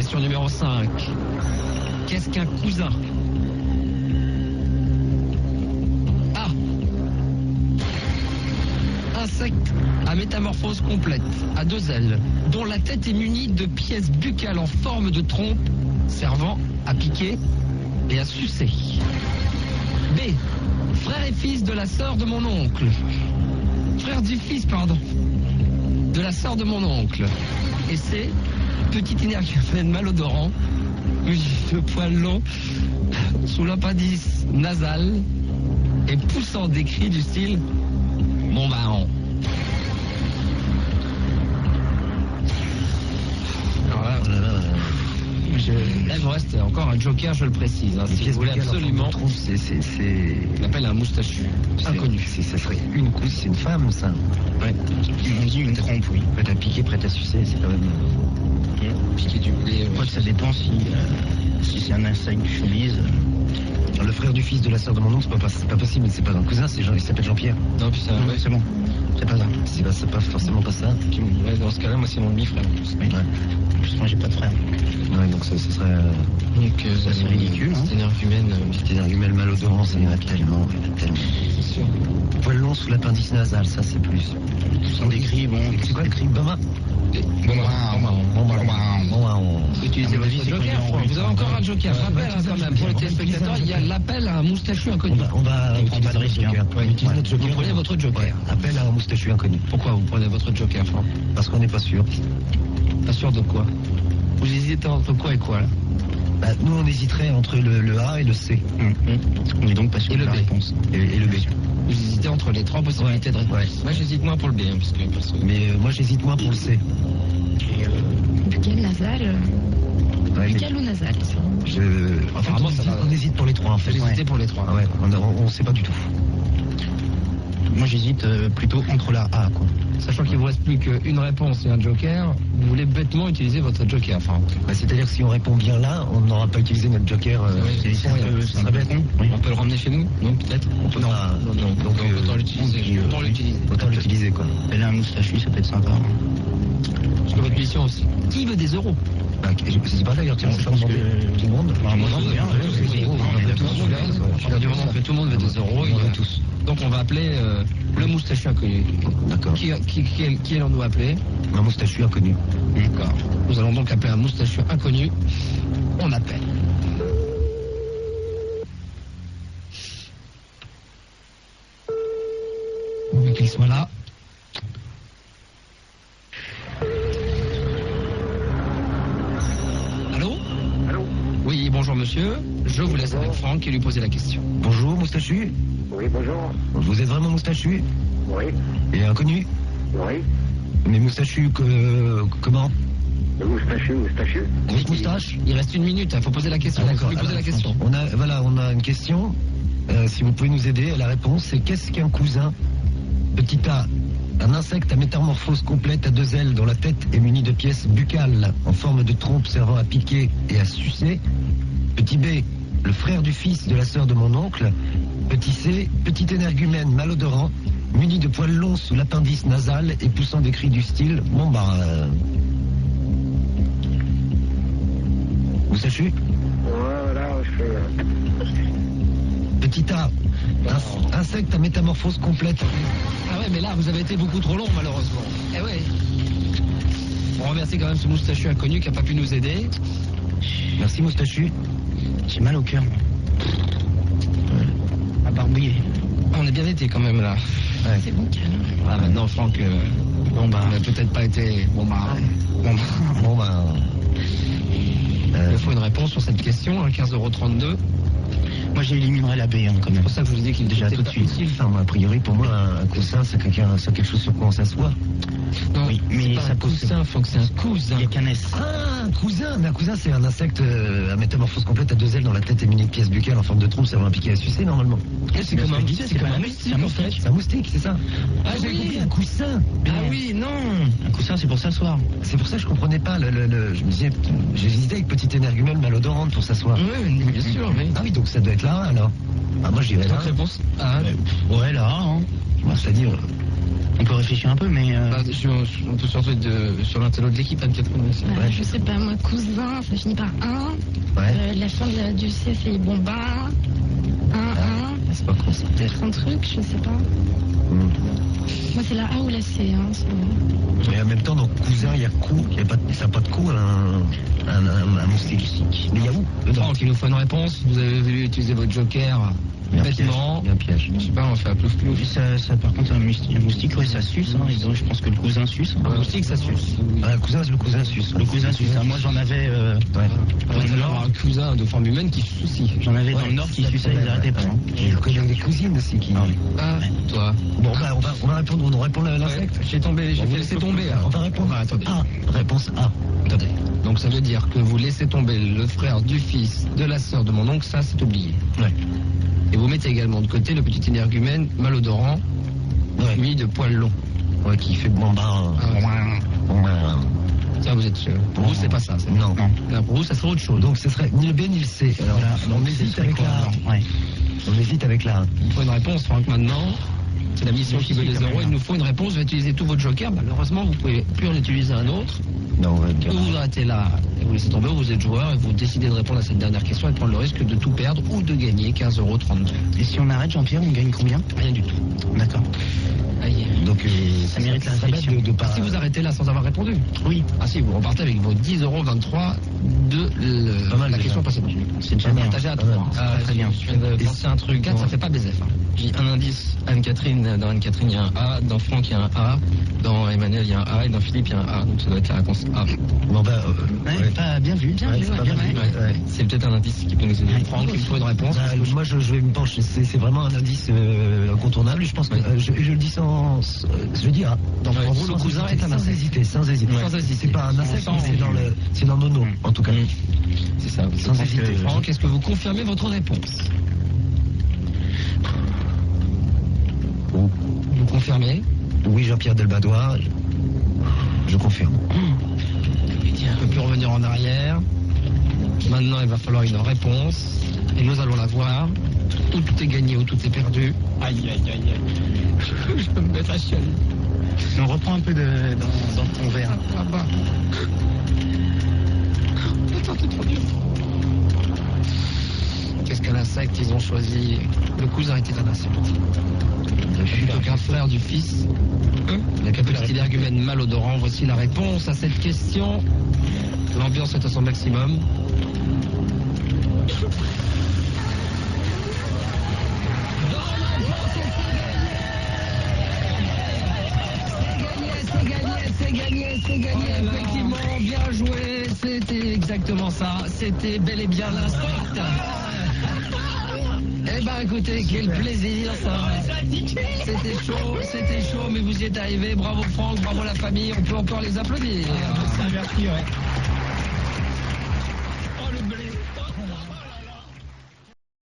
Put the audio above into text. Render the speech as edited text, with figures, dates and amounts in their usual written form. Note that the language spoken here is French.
Question numéro 5. Qu'est-ce qu'un cousin? A. Insecte à métamorphose complète, à 2 ailes, dont la tête est munie de pièces buccales en forme de trompe, servant à piquer et à sucer. B. Frère et fils de la sœur de mon oncle. Frère du fils, pardon. De la sœur de mon oncle. Et C. Petit énergumène malodorant, de poils longs, sous l'appendice nasal et poussant des cris du style mon baron. Là, il vous reste encore un joker, je le précise. Hein, si vous voulez absolument. On appelle un moustachu inconnu. Ça serait une couche, c'est une femme, ça. Ouais. On dit une trompe, oui. Prête à piquer, prête à sucer, c'est quand même. Piquer du blé. Après, ça dépend si c'est un insecte du showbiz. Le frère du fils de la sœur de mon oncle, c'est pas possible, c'est pas un cousin, il s'appelle Jean-Pierre. Non, puis ça. Ouais, c'est bon. C'est pas ça. C'est pas forcément pas ça. Ouais, dans ce cas-là, moi, c'est mon demi-frère. Ouais. Moi, j'ai pas de frère. Ouais, donc ça serait. Donc, ça c'est ridicule. C'est énergumène. Petit énergumène malodorant, ça irait tellement. C'est sûr. Poil long sous l'appendice nasal, ça c'est plus. Ce sont des cris, bon. C'est quoi le cri? Bama. Utilisez votre joker, Franck. Vous avez encore un joker. Rappel quand même pour les téléspectateurs, il y a l'appel à un moustachu inconnu. On va prendre de risque. Vous prenez votre joker. Appel à un moustachu inconnu. Pourquoi vous prenez votre joker, Franck? Parce qu'on n'est pas sûr. Pas sûr de quoi? Vous hésitez entre quoi et quoi là? Bah, nous on hésiterait entre le A et le C. On n'est donc pas sûr de la réponse. Et le B. Vous hésitez entre les 3 possibilités de réponse. Ouais. Moi j'hésite moins pour le B. Hein, mais moi j'hésite moins pour le C. Buccal, nasal. Buccal ou nasal? Apparemment on hésite pour les 3 en fait. Vous hésitez pour les 3. Ah ouais, on ne sait pas du tout. Moi j'hésite plutôt entre la A quoi. Sachant qu'il vous reste plus qu'une réponse et un joker, vous voulez bêtement utiliser votre joker, Franck. Bah, c'est-à-dire que si on répond bien là, on n'aura pas utilisé notre joker. C'est très bête. On peut le ramener chez nous? Non, peut-être. Non, donc autant l'utiliser. Autant l'utiliser quoi. Elle a un moustachu, ça peut être sympa. Parce que votre mission aussi. Qui veut des euros? Bah, c'est pas d'ailleurs, tiens, c'est pas demander tout le monde. Moi, du moment que tout le monde veut des euros, il y en a tous. Donc on va appeler le moustachu inconnu. D'accord. Qui allons-nous appeler? Un moustachu inconnu. D'accord. Nous allons donc appeler un moustachu inconnu. On appelle. On veut qu'il soit là. Allô? Allô? Oui, bonjour monsieur. Je vous laisse avec Franck et lui poser la question. Bonjour moustachu. Oui, bonjour. Vous êtes vraiment moustachu? Oui. Et inconnu? Oui. Mais moustachu comment? Le moustachu. Grosse moustache? Il reste 1 minute, il faut poser la question. D'accord. Lui poser la question. On a une question. Si vous pouvez nous aider, la réponse c'est qu'est-ce qu'un cousin? Petit A, un insecte à métamorphose complète à 2 ailes dont la tête est munie de pièces buccales en forme de trompe servant à piquer et à sucer. Petit B, le frère du fils de la sœur de mon oncle. Petit C, petit énergumène malodorant, muni de poils longs sous l'appendice nasal et poussant des cris du style bon bah. Moustachu? Voilà, je fais. Petit A, insecte à métamorphose complète. Ah ouais, mais là, vous avez été beaucoup trop long, malheureusement. Eh ouais. On remercie quand même ce moustachu inconnu qui n'a pas pu nous aider. Merci moustachu. J'ai mal au cœur. À barbouiller. On a bien été quand même là. Ouais. C'est bon, calme. Ah maintenant, Franck, on n'a peut-être pas été... Bon bah... Il faut une réponse sur cette question, 15,32 €. Moi j'éliminerais la B quand même. C'est pour ça que je vous dis qu'il déjà tout de suite. Enfin, a priori pour moi un coussin c'est quelque chose sur quoi on s'assoit. Non, oui, mais ça coussin, faut que c'est un cousin. Il n'y a qu'un S. Ah, un cousin. Mais un cousin c'est un insecte à métamorphose complète à 2 ailes dont la tête est munie de pièces buccales en forme de trompe servant à piquer et à sucer normalement. C'est comme un moustique en fait. C'est un moustique, c'est ça. Ah j'avais oui, compris un coussin. Ah oui, non. Un coussin c'est pour s'asseoir. C'est pour ça que je comprenais pas je me disais, j'hésitais avec petite énergumène malodorante pour s'asseoir. Oui, bien sûr, oui. Ah oui, donc ça doit être là alors. Ah moi je dirais là. Votre réponse? Ouais là, hein. C'est-à-dire On peut réfléchir un peu, mais... On peut surtout être sur l'intello de l'équipe, Anne-Catherine. Je sais pas, moi, cousin, ça finit par 1. Ouais. La fin du C, c'est Bomba. 1, 1. C'est pas con ça. Peut-être un truc, je sais pas. Moi, c'est la A ou la C. Hein, Mais en même temps, dans cousin, il y a cou. Ça n'a pas de cou, un moustique. Mais il y a où dedans? Franck, il nous faut une réponse. Vous avez voulu utiliser votre joker bêtement. Il y a un piège. Je sais pas, on fait un plouf plouf. Ça, par contre, un moustique, ouais, ça suce. Hein. Je pense que le cousin suce. Un moustique, ça suce. Le cousin suce. Le cousin suce. Moi, j'en avais... Alors, un cousin de forme humaine qui suce aussi. J'en avais dans le Nord qui suçait, ils arrêtaient pas. Il y a des cousines aussi qui... Ah, toi. Bon, bah, on va répondre, on répond l'insecte. J'ai fait laisser tomber. On va répondre Attendez. A. Réponse A. Attendez. Donc ça veut dire que vous laissez tomber le frère du fils de la sœur de mon oncle, ça c'est oublié. Ouais. Et vous mettez également de côté le petit énergumène malodorant, muni de poils longs. Ouais, qui fait bambard. Ça vous êtes sûr. Pour vous c'est pas ça. Non. Non, pour vous ça serait autre chose. Donc ce serait ni le B ni le C. Alors là, on hésite avec la A. Ouais. On hésite avec la A. Il faut une réponse, Franck, maintenant. C'est la mission qui veut les euros. Il nous faut une réponse. Vous utilisez tout votre joker. Malheureusement, vous pouvez plus en utiliser un autre. Non, on va dire. Ou vous arrêtez là et vous laissez tomber, vous êtes joueur et vous décidez de répondre à cette dernière question et de prendre le risque de tout perdre ou de gagner 15,32 €. Et si on arrête, Jean-Pierre, on gagne combien? Rien du tout. D'accord. Aïe. Donc Ça mérite la ça va réflexion. de pas... Si vous arrêtez là sans avoir répondu. Oui. Ah si, vous repartez avec vos 10,23 € de Pas mal, la déjà. question précédente. C'est déjà bien. Partagé à Pas mal. 3. Ah, très bien. Je viens de penser à un truc. 4, ça fait pas BZF. J'ai un indice. Anne-Catherine, dans Anne-Catherine, il y a un A. Dans Franck, il y a un A. Dans Emmanuel, il y a un A. Et dans Philippe, il y a un A. Donc ça doit être la réponse A. Bon, bah, Ouais, pas bien vu. Bien vu, c'est pas ouais. bien vu. Ouais. C'est peut-être un indice qui peut nous aider. Franck, il me faut une réponse. Bah, moi, je vais me pencher. C'est vraiment un indice incontournable. Je pense que je le dis je dis A. Donc, pour vous, le cousin est un sans insecte. hésiter, sans hésiter. Sans hésiter. C'est pas un insecte, Sans mais c'est dans nos noms, en tout cas. C'est ça. Sans hésiter. Franck, est-ce que vous confirmez votre réponse? Vous confirmez? Oui, Jean-Pierre Delbadois, je confirme. On ne peut plus revenir en arrière. Maintenant, il va falloir une réponse. Et nous allons la voir. Ou tout est gagné, ou tout est perdu. Aïe, aïe, aïe, aïe. Je peux me mettre à chialer. On reprend un peu dans ton verre. Ah bah. Attends, c'est trop dur. Qu'est-ce qu'un insecte ils ont choisi? Le cousin était un insecte. Plutôt qu'un frère du fils. Le petit énergumène malodorant. Voici la réponse à cette question. L'ambiance est à son maximum. C'est gagné, effectivement, bien joué, c'était exactement ça, c'était bel et bien l'insecte. Eh ben écoutez, quel plaisir ça. C'était chaud, mais vous y êtes arrivé, bravo Franck, bravo la famille, on peut encore les applaudir. Merci, ouais.